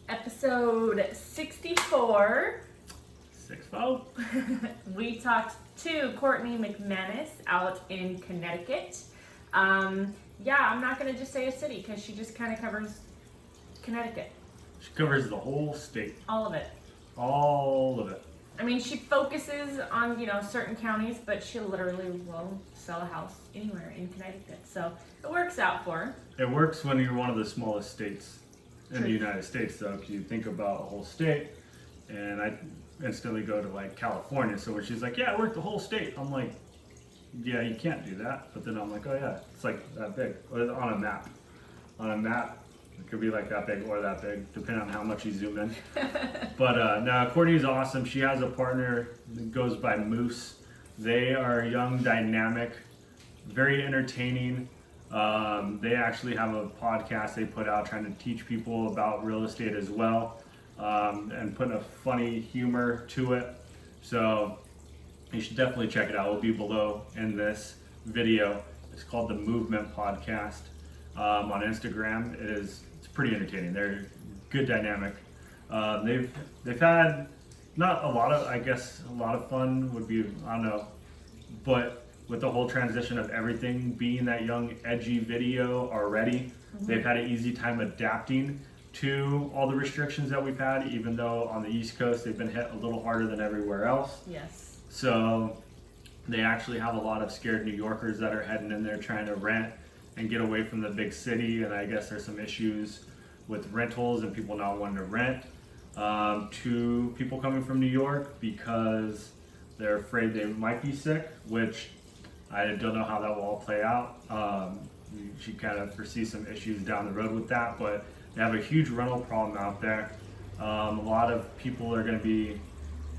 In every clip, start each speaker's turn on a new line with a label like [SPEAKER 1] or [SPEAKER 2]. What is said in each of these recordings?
[SPEAKER 1] Episode 64.
[SPEAKER 2] 6-0.
[SPEAKER 1] We talked to Courtney McManus out in Conneticut. Yeah, I'm not going to just say a city because she just kind of covers Conneticut.
[SPEAKER 2] She covers the whole state.
[SPEAKER 1] All of it.
[SPEAKER 2] All of it.
[SPEAKER 1] I mean, she focuses on, certain counties, but she literally will sell a house anywhere in Connecticut. So it works out for her.
[SPEAKER 2] It works when you're one of the smallest states in
[SPEAKER 1] True.
[SPEAKER 2] the United States, though. If you think about a whole state, and I instantly go to like California. So when she's like, "Yeah, I work the whole state," I'm like, "Yeah, you can't do that." But then I'm like, "Oh yeah, it's like that big." Or on a map. On a map, it could be like that big or that big, depending on how much you zoom in. But no, Courtney's awesome. She has a partner that goes by Moose. They are young, dynamic, very entertaining. They actually have a podcast they put out trying to teach people about real estate as well, and putting a funny humor to it. So you should definitely check it out. It will be below in this video. It's called the Movement Podcast on Instagram. It's pretty entertaining. They're good dynamic. They've had not a lot of, I guess a lot of fun would be, I don't know, but with the whole transition of everything being that young, edgy video already, they've had an easy time adapting to all the restrictions that we've had, even though on the East Coast they've been hit a little harder than everywhere else.
[SPEAKER 1] Yes.
[SPEAKER 2] So they actually have a lot of scared New Yorkers that are heading in there trying to rent and get away from the big city, and I guess there's some issues with rentals and people not wanting to rent to people coming from New York because they're afraid they might be sick, which I don't know how that will all play out. She kind of foresees some issues down the road with that, but they have a huge rental problem out there. A lot of people are going to be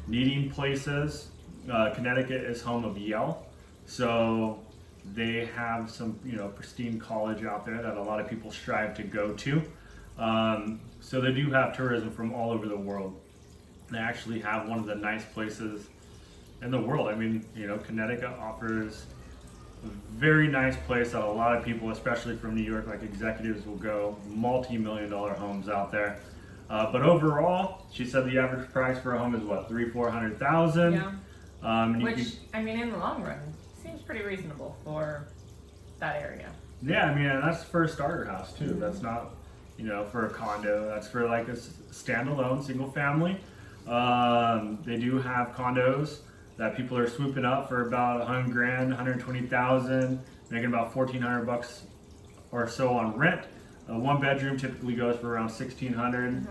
[SPEAKER 2] needing places. Connecticut is home of Yale, so they have some, pristine college out there that a lot of people strive to go to. So they do have tourism from all over the world. They actually have one of the nice places in the world. I mean, Connecticut offers a very nice place that a lot of people, especially from New York, like executives, will go. Multi-million-dollar homes out there. But overall, she said the average price for a home is what, $300,000-$400,000.
[SPEAKER 1] Yeah. Which, in the long run, seems pretty reasonable for that area.
[SPEAKER 2] Yeah, and that's for a starter house too. That's not, for a condo. That's for like a standalone single family. They do have condos that people are swooping up for about $100,000, $120,000, making about $1,400 or so on rent. One bedroom typically goes for around $1,600.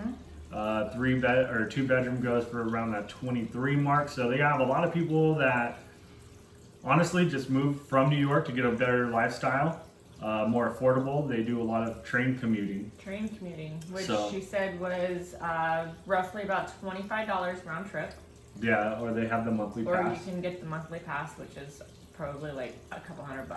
[SPEAKER 2] Two bedroom goes for around that 23 mark. So they have a lot of people that honestly just moved from New York to get a better lifestyle, more affordable. They do a lot of train commuting.
[SPEAKER 1] Which she said was roughly about $25 round trip.
[SPEAKER 2] Yeah, or they have the monthly pass.
[SPEAKER 1] Or you can get the monthly pass, which is probably like a couple $100.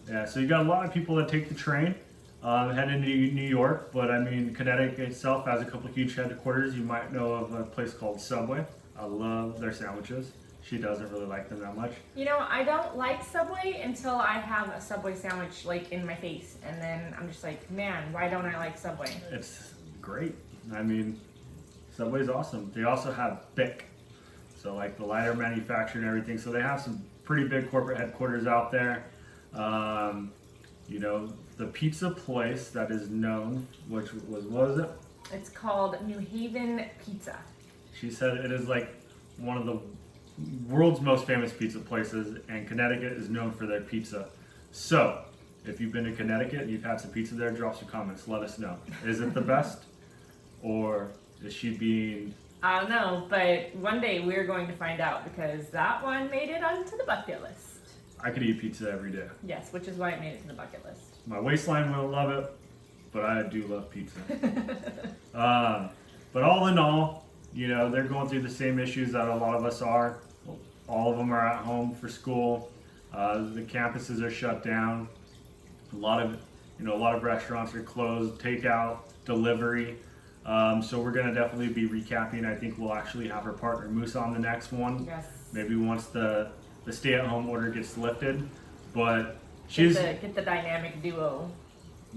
[SPEAKER 2] Yeah, so you got a lot of people that take the train, head into New York, but Connecticut itself has a couple huge headquarters. You might know of a place called Subway. I love their sandwiches. She doesn't really like them that much.
[SPEAKER 1] I don't like Subway until I have a Subway sandwich like in my face, and then I'm just like, man, why don't I like Subway?
[SPEAKER 2] It's great. Subway's awesome. They also have BIC, so like the lighter manufacturer and everything. So they have some pretty big corporate headquarters out there. The pizza place that is known, which was, what was it?
[SPEAKER 1] It's called New Haven Pizza.
[SPEAKER 2] She said it is like one of the world's most famous pizza places, and Connecticut is known for their pizza. So, if you've been to Connecticut and you've had some pizza there, drop some comments. Let us know. Is it the best, or is she being?
[SPEAKER 1] I don't know, but one day we're going to find out because that one made it onto the bucket list.
[SPEAKER 2] I could eat pizza every day.
[SPEAKER 1] Yes, which is why it made it to the bucket list.
[SPEAKER 2] My waistline will love it, but I do love pizza. But all in all, they're going through the same issues that a lot of us are. All of them are at home for school. The campuses are shut down. A lot of restaurants are closed, takeout, delivery. So we're gonna definitely be recapping. I think we'll actually have her partner Moose on the next one.
[SPEAKER 1] Yes.
[SPEAKER 2] Maybe once the stay-at-home order gets lifted. But
[SPEAKER 1] get the dynamic duo.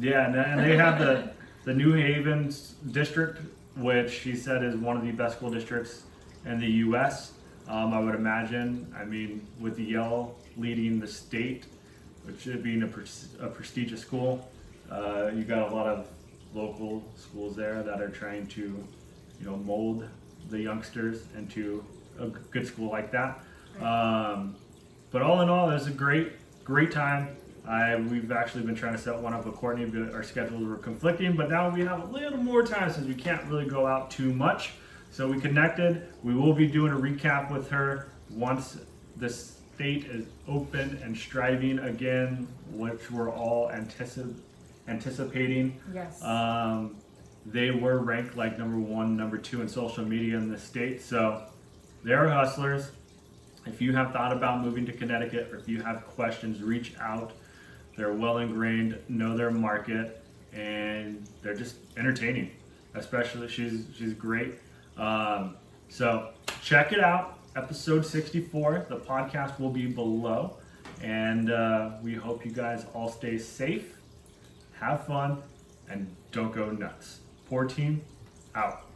[SPEAKER 2] Yeah, and they have the New Haven district which she said is one of the best school districts in the U.S. I would imagine. I mean, with Yale leading the state, which being a prestigious school, you got a lot of local schools there that are trying to, mold the youngsters into a good school like that. But all in all, it was a great time. We've actually been trying to set one up with Courtney, but our schedules were conflicting, but now we have a little more time since we can't really go out too much. So we connected. We will be doing a recap with her once the state is open and striving again, which we're all anticipating.
[SPEAKER 1] Yes.
[SPEAKER 2] They were ranked like number 1, number 2 in social media in the state. So they're hustlers. If you have thought about moving to Connecticut, or if you have questions, reach out. They're well ingrained, know their market, and they're just entertaining. Especially, she's great. So check it out. Episode 64. The podcast will be below, and we hope you guys all stay safe, have fun, and don't go nuts. Pore Team out.